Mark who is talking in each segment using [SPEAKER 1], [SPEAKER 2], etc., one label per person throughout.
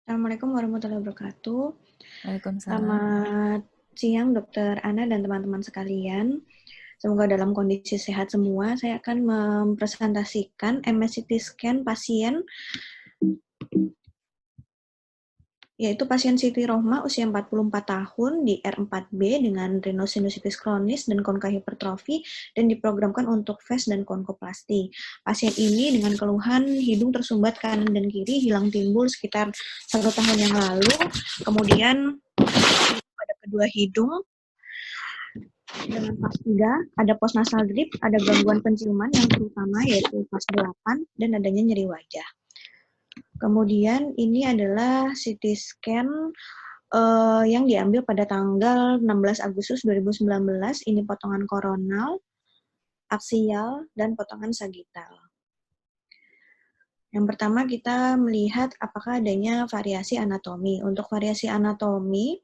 [SPEAKER 1] Assalamualaikum warahmatullahi wabarakatuh.
[SPEAKER 2] Waalaikumsalam.
[SPEAKER 1] Selamat siang, Dokter Ana dan teman-teman sekalian. Semoga dalam kondisi sehat semua. Saya akan mempresentasikan MSCT scan pasien, yaitu pasien Siti Rohma usia 44 tahun di R4B dengan rhinosinusitis kronis dan konkahipertrofi dan diprogramkan untuk VES dan konkoplasti. Pasien ini dengan keluhan hidung tersumbat kanan dan kiri hilang timbul sekitar 1 tahun yang lalu. Kemudian pada kedua hidung dengan fase 3, ada postnasal drip, ada gangguan penciuman yang terutama yaitu fase 8 dan adanya nyeri wajah. Kemudian ini adalah CT scan yang diambil pada tanggal 16 Agustus 2019. Ini potongan koronal, aksial, dan potongan sagital. Yang pertama kita melihat apakah adanya variasi anatomi. Untuk variasi anatomi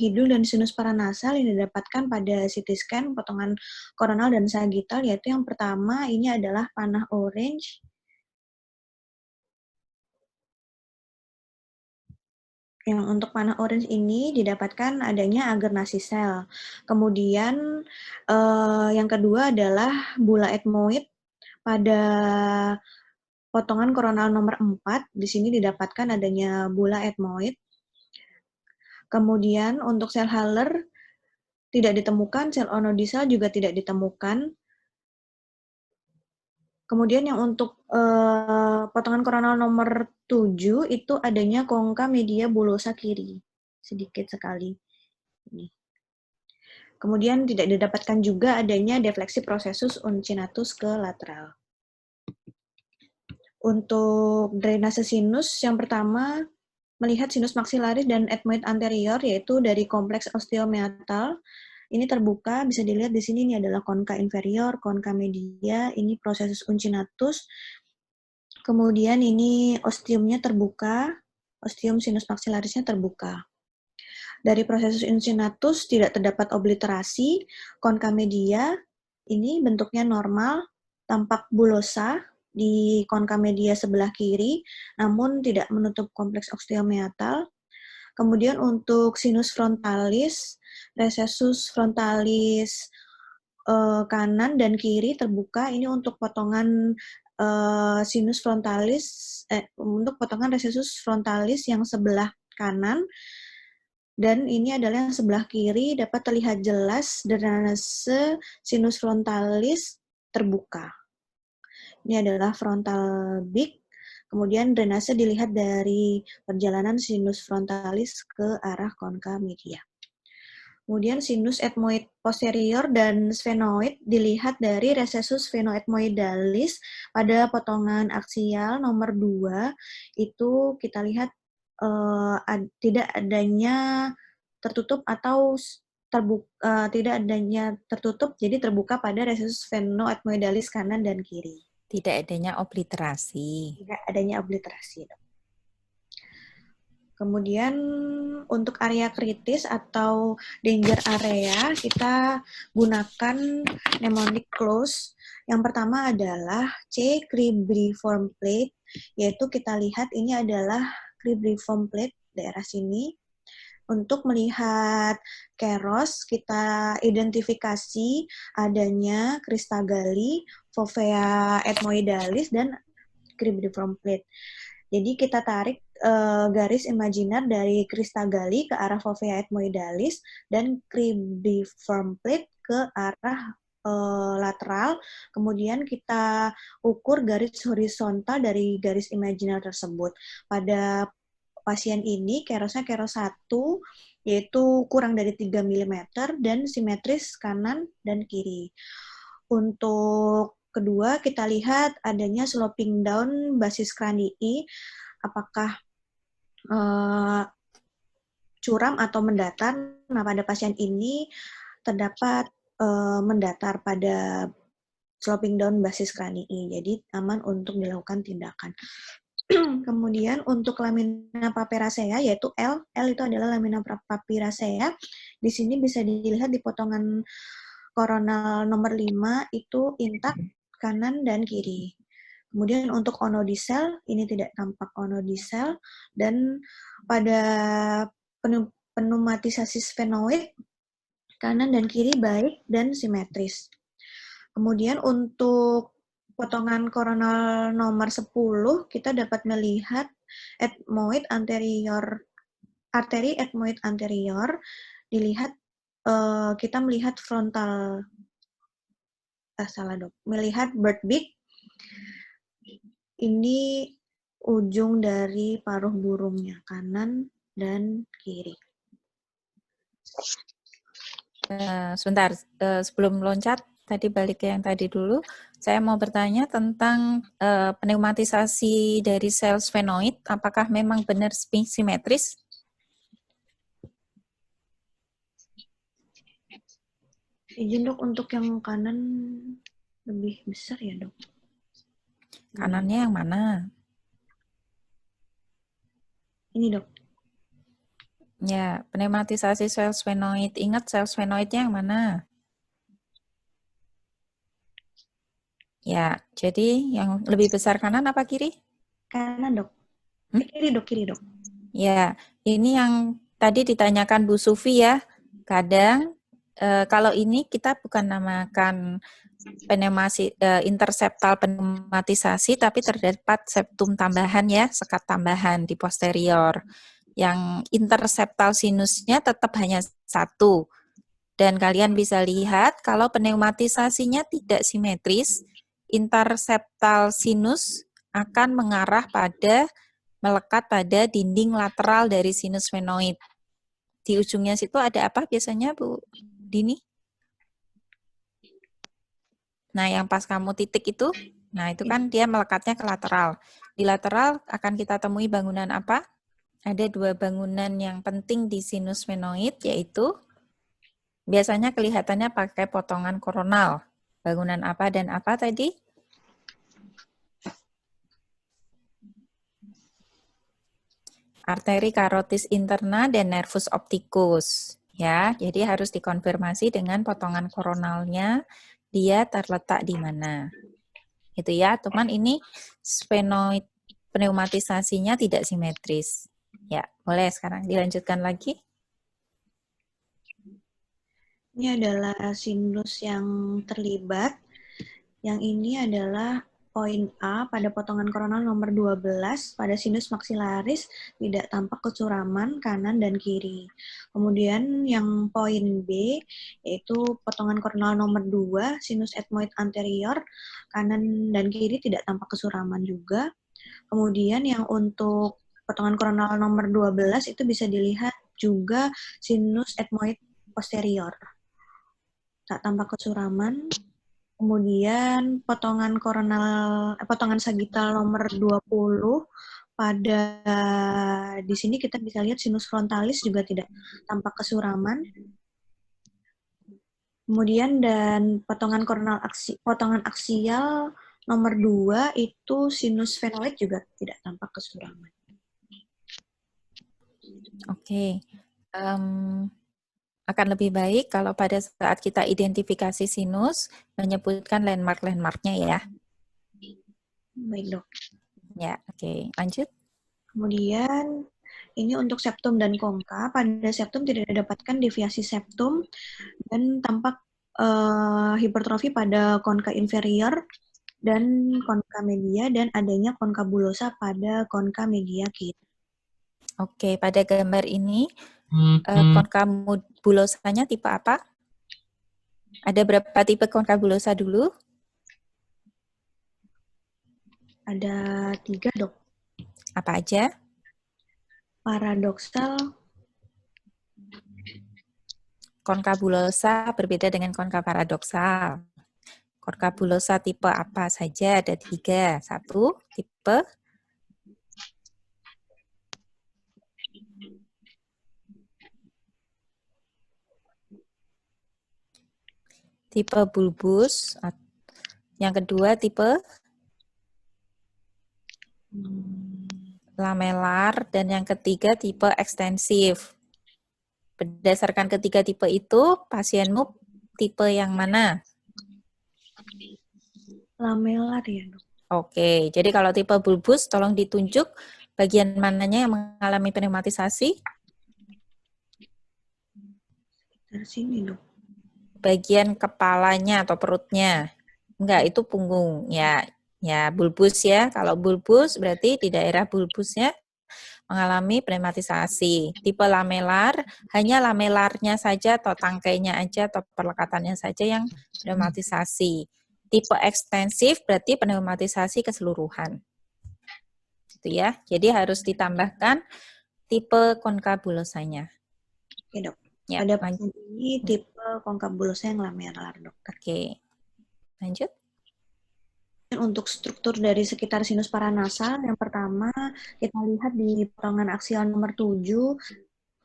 [SPEAKER 1] hidung dan sinus paranasal yang didapatkan pada CT scan potongan koronal dan sagital, yaitu yang pertama ini adalah panah orange. Yang untuk panah orange ini didapatkan adanya agarnasi sel. Kemudian yang kedua adalah bula etmoid pada potongan koronal nomor 4. Di sini didapatkan adanya bula etmoid. Kemudian untuk sel Haller tidak ditemukan, sel onodisel juga tidak ditemukan. Kemudian yang untuk potongan koronal nomor 7 itu adanya kongka media bulosa kiri, sedikit sekali. Ini. Kemudian tidak didapatkan juga adanya defleksi prosesus uncinatus ke lateral. Untuk drainase sinus, yang pertama melihat sinus maksilaris dan ethmoid anterior, yaitu dari kompleks osteomeatal. Ini terbuka, bisa dilihat di sini, ini adalah konka inferior, konka media, ini prosesus uncinatus. Kemudian ini ostiumnya terbuka, ostium sinus maksilarisnya terbuka. Dari prosesus uncinatus tidak terdapat obliterasi, konka media ini bentuknya normal, tampak bulosa di konka media sebelah kiri, namun tidak menutup kompleks osteomeatal. Kemudian untuk sinus frontalis, recessus frontalis kanan dan kiri terbuka. Ini untuk potongan sinus frontalis, untuk potongan recessus frontalis yang sebelah kanan. Dan ini adalah yang sebelah kiri, dapat terlihat jelas drainase sinus frontalis terbuka. Ini adalah frontal beak. Kemudian drainase dilihat dari perjalanan sinus frontalis ke arah konka media. Kemudian sinus ethmoid posterior dan sphenoid dilihat dari recessus sphenoethmoidalis pada potongan aksial nomor 2. Itu kita lihat tidak adanya tertutup atau tidak adanya tertutup, jadi terbuka pada recessus sphenoethmoidalis kanan dan kiri.
[SPEAKER 2] Tidak adanya obliterasi.
[SPEAKER 1] Tidak adanya obliterasi. Kemudian untuk area kritis atau danger area, kita gunakan mnemonic clause. Yang pertama adalah C, cribriform plate, yaitu kita lihat ini adalah cribriform plate daerah sini. Untuk melihat keros, kita identifikasi adanya kristagali, fovea ethmoidalis, dan cribriform plate. Jadi kita tarik garis imajiner dari kristagali ke arah fovea ethmoidalis dan cribriform plate ke arah lateral. Kemudian kita ukur garis horizontal dari garis imajiner tersebut. Pada pasien ini kerosnya keros 1, yaitu kurang dari 3 mm dan simetris kanan dan kiri. Untuk kedua, kita lihat adanya sloping down basis kranii, apakah curam atau mendatar. Nah, pada pasien ini terdapat mendatar pada sloping down basis kranii, jadi aman untuk dilakukan tindakan. Kemudian untuk lamina papiracea, yaitu L itu adalah lamina papiracea. Di sini bisa dilihat di potongan koronal nomor 5 itu intak kanan dan kiri. Kemudian untuk onodisel, ini tidak tampak onodisel, dan pada pneumatisasi sfenoid, kanan dan kiri baik dan simetris. Kemudian untuk potongan koronal nomor 10, kita dapat melihat ethmoid anterior, arteri ethmoid anterior, dilihat kita melihat frontal, melihat bird beak, ini ujung dari paruh burungnya, kanan dan kiri.
[SPEAKER 2] Sebentar, sebelum loncat, tadi balik ke yang tadi dulu, saya mau bertanya tentang pneumatisasi dari sel sfenoid, apakah memang benar simetris?
[SPEAKER 1] Izin dok, untuk yang kanan lebih besar ya dok?
[SPEAKER 2] Kanannya yang mana?
[SPEAKER 1] Ini dok.
[SPEAKER 2] Ya, pneumatisasi sel sfenoid. Ingat sel sfenoidnya yang mana? Ya, jadi yang lebih besar kanan apa kiri?
[SPEAKER 1] Kanan dok. Kiri dok, kiri dok.
[SPEAKER 2] Ya, ini yang tadi ditanyakan Bu Sufi ya. Kadang kalau ini kita bukan namakan interseptal pneumatisasi, tapi terdapat septum tambahan ya, sekat tambahan di posterior. Yang interseptal sinusnya tetap hanya satu. Dan kalian bisa lihat kalau pneumatisasinya tidak simetris, interseptal sinus akan mengarah pada melekat pada dinding lateral dari sinus sfenoid. Di ujungnya situ ada apa biasanya Bu Dini? Nah, yang pas kamu titik itu, nah itu kan dia melekatnya ke lateral. Di lateral akan kita temui bangunan apa? Ada dua bangunan yang penting di sinus sfenoid, yaitu biasanya kelihatannya pakai potongan koronal. Bangunan apa dan apa tadi? Arteri karotis interna dan nervus opticus. Ya, jadi harus dikonfirmasi dengan potongan koronalnya dia terletak di mana. Itu ya, teman, ini sfenoid pneumatisasinya tidak simetris. Ya, boleh sekarang dilanjutkan lagi.
[SPEAKER 1] Ini adalah sinus yang terlibat. Yang ini adalah poin A pada potongan koronal nomor 12 pada sinus maksilaris tidak tampak kecuraman kanan dan kiri. Kemudian yang poin B yaitu potongan koronal nomor 2 sinus ethmoid anterior kanan dan kiri tidak tampak kesuraman juga. Kemudian yang untuk potongan koronal nomor 12 itu bisa dilihat juga sinus ethmoid posterior. Tak tampak kesuraman. Kemudian potongan sagital nomor 20 pada di sini kita bisa lihat sinus frontalis juga tidak tampak kesuraman. Kemudian dan potongan aksial nomor 2 itu sinus sfenoid juga tidak tampak kesuraman.
[SPEAKER 2] Oke. Akan lebih baik kalau pada saat kita identifikasi sinus, menyebutkan landmark-landmarknya ya.
[SPEAKER 1] Baik dok.
[SPEAKER 2] Ya, oke. Lanjut.
[SPEAKER 1] Kemudian ini untuk septum dan kongka. Pada septum tidak didapatkan deviasi septum dan tampak hipertrofi pada konka inferior dan konka media dan adanya konka bulosa pada konka media kiri.
[SPEAKER 2] Oke, pada gambar ini konka bulosanya tipe apa? Ada berapa tipe konka bulosa dulu?
[SPEAKER 1] Ada 3 dok.
[SPEAKER 2] Apa aja?
[SPEAKER 1] Paradoksal.
[SPEAKER 2] Konka bulosa berbeda dengan konka paradoksal. Konka bulosa tipe apa saja? Ada 3. 1, tipe bulbus. Yang kedua tipe lamelar, dan yang ketiga tipe ekstensif. Berdasarkan ketiga tipe itu, pasienmu tipe yang mana?
[SPEAKER 1] Lamelar ya dok.
[SPEAKER 2] Oke, jadi kalau tipe bulbus, tolong ditunjuk bagian mananya yang mengalami pneumatisasi.
[SPEAKER 1] Dari sini dong.
[SPEAKER 2] Bagian kepalanya atau perutnya. Enggak, itu punggung. Ya bulbus ya. Kalau bulbus berarti di daerah bulbusnya mengalami pneumatisasi. Tipe lamelar, hanya lamelarnya saja atau tangkainya aja atau perlekatannya saja yang pneumatisasi. Tipe ekstensif berarti pneumatisasi keseluruhan. Gitu ya. Jadi harus ditambahkan tipe konkabulosanya.
[SPEAKER 1] Oke, Dok.
[SPEAKER 2] Ya,
[SPEAKER 1] Pada pasien ini tipe konkabulosa yang lamelar, Dok.
[SPEAKER 2] Oke. Lanjut.
[SPEAKER 1] Untuk struktur dari sekitar sinus paranasal, yang pertama kita lihat di potongan aksial nomor 7,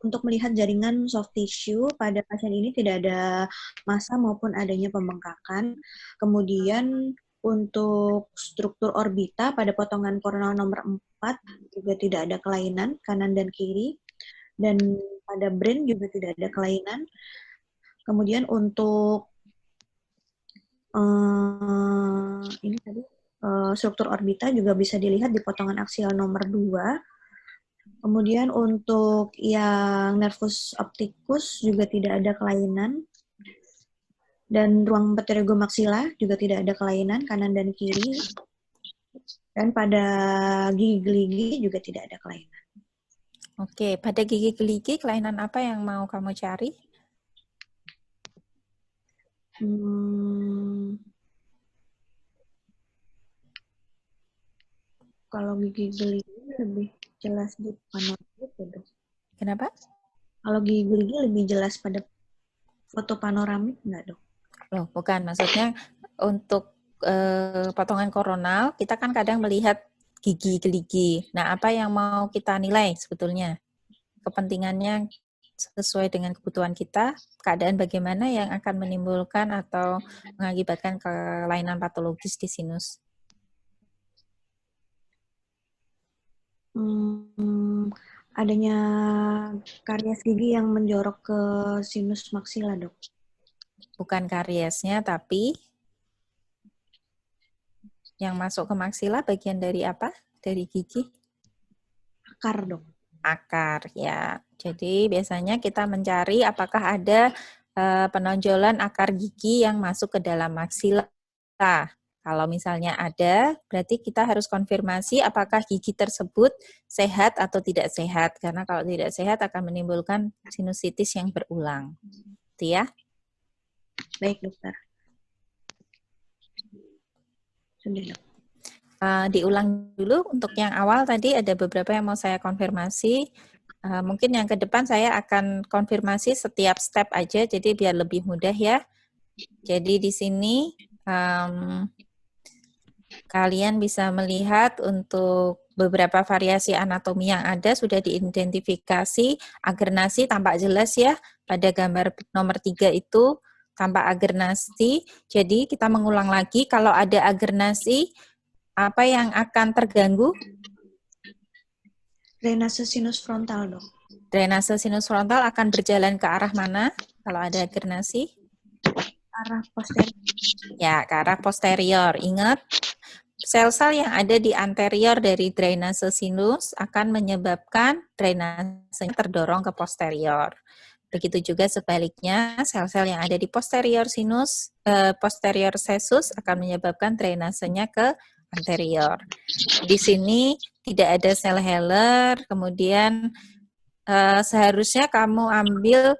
[SPEAKER 1] untuk melihat jaringan soft tissue pada pasien ini tidak ada massa maupun adanya pembengkakan. Kemudian untuk struktur orbita pada potongan koronal nomor 4 juga tidak ada kelainan kanan dan kiri. Dan pada brain juga tidak ada kelainan. Kemudian untuk ini tadi struktur orbita juga bisa dilihat di potongan aksial nomor 2. Kemudian untuk yang nervus opticus juga tidak ada kelainan. Dan ruang pterygomaxilla juga tidak ada kelainan kanan dan kiri. Dan pada gigi geligi juga tidak ada kelainan.
[SPEAKER 2] Oke, pada gigi geligi kelainan apa yang mau kamu cari?
[SPEAKER 1] Kalau gigi geligi lebih jelas di panoramik ya, Dok.
[SPEAKER 2] Kenapa?
[SPEAKER 1] Kalau gigi geligi lebih jelas pada foto panoramik nggak, Dok?
[SPEAKER 2] Loh, bukan. Maksudnya untuk potongan koronal, kita kan kadang melihat gigi geligi. Nah, apa yang mau kita nilai sebetulnya? Kepentingannya sesuai dengan kebutuhan kita, keadaan bagaimana yang akan menimbulkan atau mengakibatkan kelainan patologis di sinus?
[SPEAKER 1] Adanya karies gigi yang menjorok ke sinus maksila, Dok.
[SPEAKER 2] Bukan kariesnya, tapi yang masuk ke maksila bagian dari apa? Dari gigi?
[SPEAKER 1] Akar, Dok.
[SPEAKER 2] Akar, ya. Jadi biasanya kita mencari apakah ada penonjolan akar gigi yang masuk ke dalam maksila. Kalau misalnya ada, berarti kita harus konfirmasi apakah gigi tersebut sehat atau tidak sehat. Karena kalau tidak sehat akan menimbulkan sinusitis yang berulang. Itu ya.
[SPEAKER 1] Baik, Dokter. Sudah, Dok.
[SPEAKER 2] Diulang dulu untuk yang awal tadi ada beberapa yang mau saya konfirmasi. Mungkin yang ke depan saya akan konfirmasi setiap step aja, jadi biar lebih mudah ya. Jadi di sini kalian bisa melihat untuk beberapa variasi anatomi yang ada sudah diidentifikasi. Agernasi tampak jelas ya, pada gambar nomor 3 itu tampak agernasi. Jadi kita mengulang lagi, kalau ada agernasi, apa yang akan terganggu?
[SPEAKER 1] Drainase sinus frontal, Dok.
[SPEAKER 2] Drainase sinus frontal akan berjalan ke arah mana kalau ada agernasi?
[SPEAKER 1] Arah posterior.
[SPEAKER 2] Ya, ke arah posterior. Ingat, sel-sel yang ada di anterior dari drainase sinus akan menyebabkan drainase terdorong ke posterior. Begitu juga sebaliknya, sel-sel yang ada di posterior sinus, posterior sesus akan menyebabkan drainasenya ke anterior. Di sini tidak ada sel Heller, kemudian seharusnya kamu ambil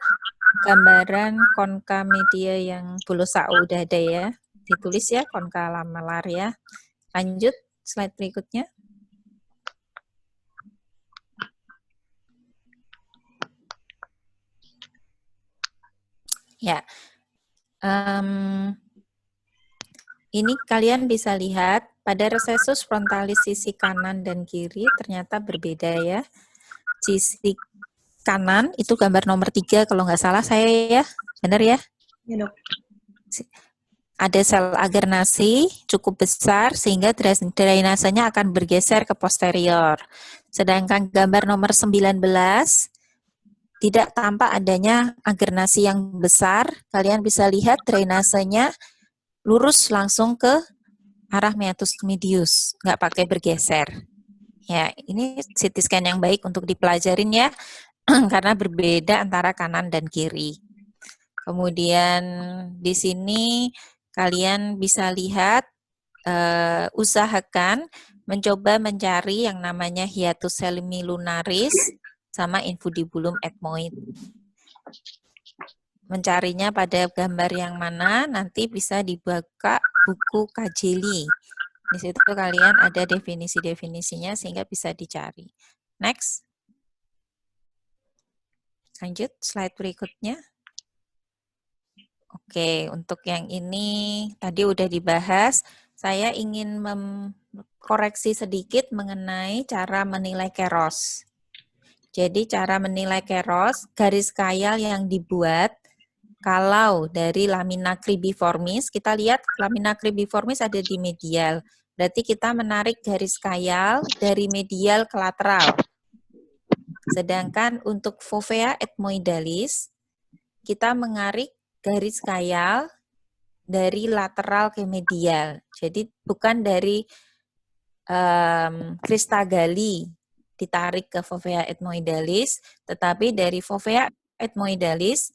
[SPEAKER 2] gambaran konka media yang bulosa udah ada ya, ditulis ya konka lamelar ya. Lanjut slide berikutnya. Ya, ini kalian bisa lihat pada resesus frontalis sisi kanan dan kiri ternyata berbeda ya. Sisi kanan itu gambar nomor 3 kalau nggak salah saya ya, benar ya?
[SPEAKER 1] Ya, Dok.
[SPEAKER 2] Ada sel agernasi cukup besar sehingga drainasenya akan bergeser ke posterior. Sedangkan gambar nomor 19 tidak tampak adanya agernasi yang besar. Kalian bisa lihat drainasenya lurus langsung ke arah meatus medius, nggak pakai bergeser. Ya, ini CT scan yang baik untuk dipelajarin ya, karena berbeda antara kanan dan kiri. Kemudian di sini kalian bisa lihat, usahakan mencoba mencari yang namanya hiatus semilunaris sama infundibulum ethmoid. Mencarinya pada gambar yang mana nanti bisa dibuka buku Kajeli. Di situ kalian ada definisi-definisinya sehingga bisa dicari. Next. Lanjut, slide berikutnya. Oke, untuk yang ini tadi udah dibahas. Saya ingin koreksi sedikit mengenai cara menilai keros. Jadi cara menilai keros, garis khayal yang dibuat kalau dari lamina cribiformis, kita lihat lamina cribiformis ada di medial. Berarti kita menarik garis khayal dari medial ke lateral. Sedangkan untuk fovea ethmoidalis, kita menarik garis khayal dari lateral ke medial. Jadi bukan dari kristagali ditarik ke fovea ethmoidalis, tetapi dari fovea ethmoidalis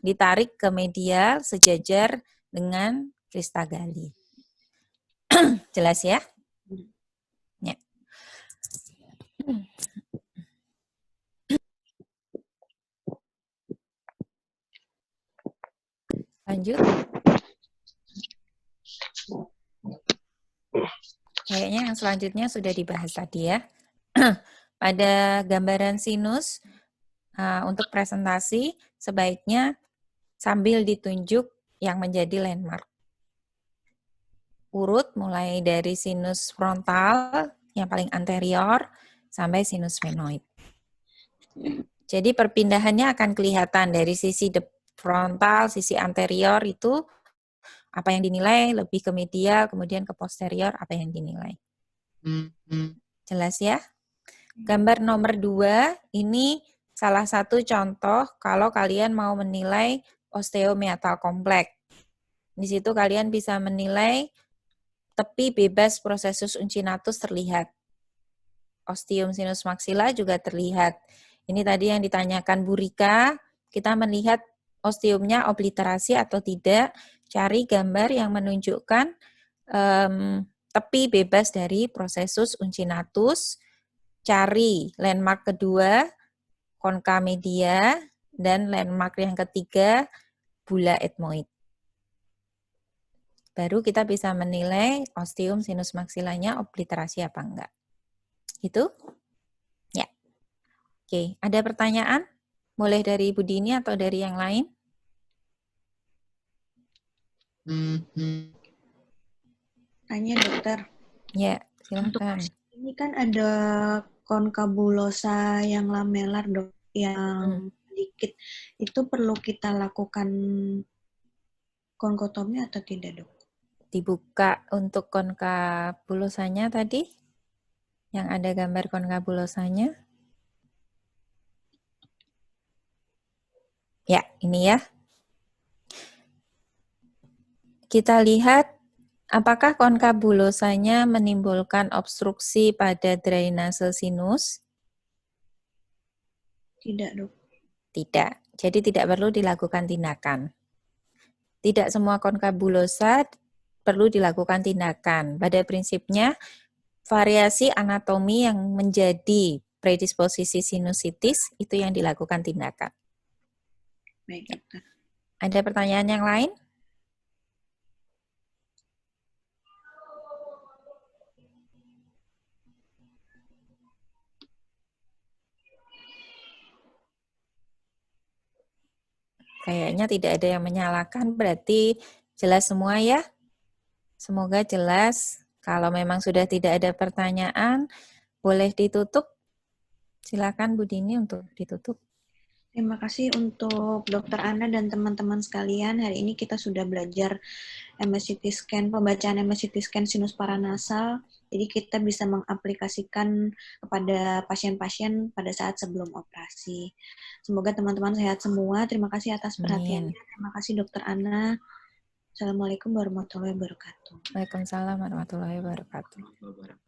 [SPEAKER 2] ditarik ke medial sejajar dengan kristagali. Jelas ya? Ya. Lanjut. Kayaknya yang selanjutnya sudah dibahas tadi ya. Pada gambaran sinus, untuk presentasi sebaiknya sambil ditunjuk yang menjadi landmark. Urut mulai dari sinus frontal yang paling anterior sampai sinus sphenoid. Jadi perpindahannya akan kelihatan dari sisi frontal, sisi anterior itu apa yang dinilai, lebih ke medial, kemudian ke posterior apa yang dinilai. Jelas ya? Gambar nomor 2, ini salah satu contoh kalau kalian mau menilai osteomeatal kompleks. Di situ kalian bisa menilai tepi bebas processus uncinatus terlihat. Ostium sinus maxilla juga terlihat. Ini tadi yang ditanyakan Bu Rika, kita melihat ostiumnya obliterasi atau tidak, cari gambar yang menunjukkan tepi bebas dari processus uncinatus, cari landmark kedua, concha media, dan landmark yang ketiga, bulla ethmoid. Baru kita bisa menilai ostium sinus maxillanya obliterasi apa enggak. Gitu? Ya. Oke, ada pertanyaan? Boleh dari Bu Dini atau dari yang lain?
[SPEAKER 1] Tanya dokter.
[SPEAKER 2] Ya,
[SPEAKER 1] Untuk
[SPEAKER 2] silakan.
[SPEAKER 1] ini kan ada konkabulosa yang lamelar dok, yang sedikit. Itu perlu kita lakukan konkotomi atau tidak dok?
[SPEAKER 2] Dibuka untuk konkabulosanya tadi? Yang ada gambar konkabulosanya? Ya, ini ya. Kita lihat apakah konkabulosanya menimbulkan obstruksi pada drainase sinus?
[SPEAKER 1] Tidak dok.
[SPEAKER 2] Tidak. Jadi tidak perlu dilakukan tindakan. Tidak semua konkabulosa perlu dilakukan tindakan. Pada prinsipnya, variasi anatomi yang menjadi predisposisi sinusitis itu yang dilakukan tindakan.
[SPEAKER 1] Baik dokter.
[SPEAKER 2] Ada pertanyaan yang lain? Kayaknya tidak ada yang menyalahkan, berarti jelas semua ya? Semoga jelas. Kalau memang sudah tidak ada pertanyaan, boleh ditutup. Silakan Bu Dini untuk ditutup.
[SPEAKER 1] Terima kasih untuk Dokter Ana dan teman-teman sekalian. Hari ini kita sudah belajar MSCT scan, pembacaan MSCT scan sinus paranasal. Jadi kita bisa mengaplikasikan kepada pasien-pasien pada saat sebelum operasi. Semoga teman-teman sehat semua. Terima kasih atas perhatiannya. Terima kasih Dokter Ana. Assalamualaikum warahmatullahi wabarakatuh.
[SPEAKER 2] Waalaikumsalam warahmatullahi wabarakatuh.